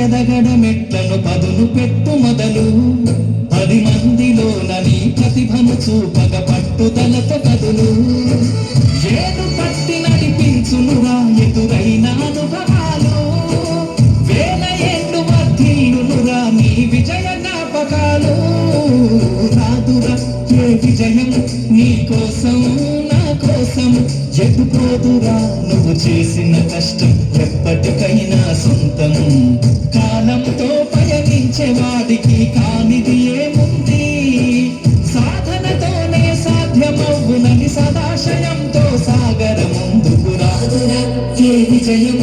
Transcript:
ఎదగడ మెట్లను పదును పెట్టు మొదలు 10 మందిలోన నీ ప్రతిభను చూపగ పట్టుదలతో కదులు ఏడు పట్టి నడిపించునురా ఎదురైన అనుభవాలు వేల ఏళ్ళు వర్ధిల్లునురా నీ విజయ జ్ఞాపకాలు రాదురా ఏ విజయం నీ కోసం నా కోసం ఎదుపోదురా నువ్వు చేసిన కష్టం ఎప్పటికైనా సొంతం కాలంతో పయనించే వాడికి కానిది ఏముంది సాధనతోనే సాధ్యమవునని సదాశయంతో సాగర ముందుకు రాదురా ఏ విజయం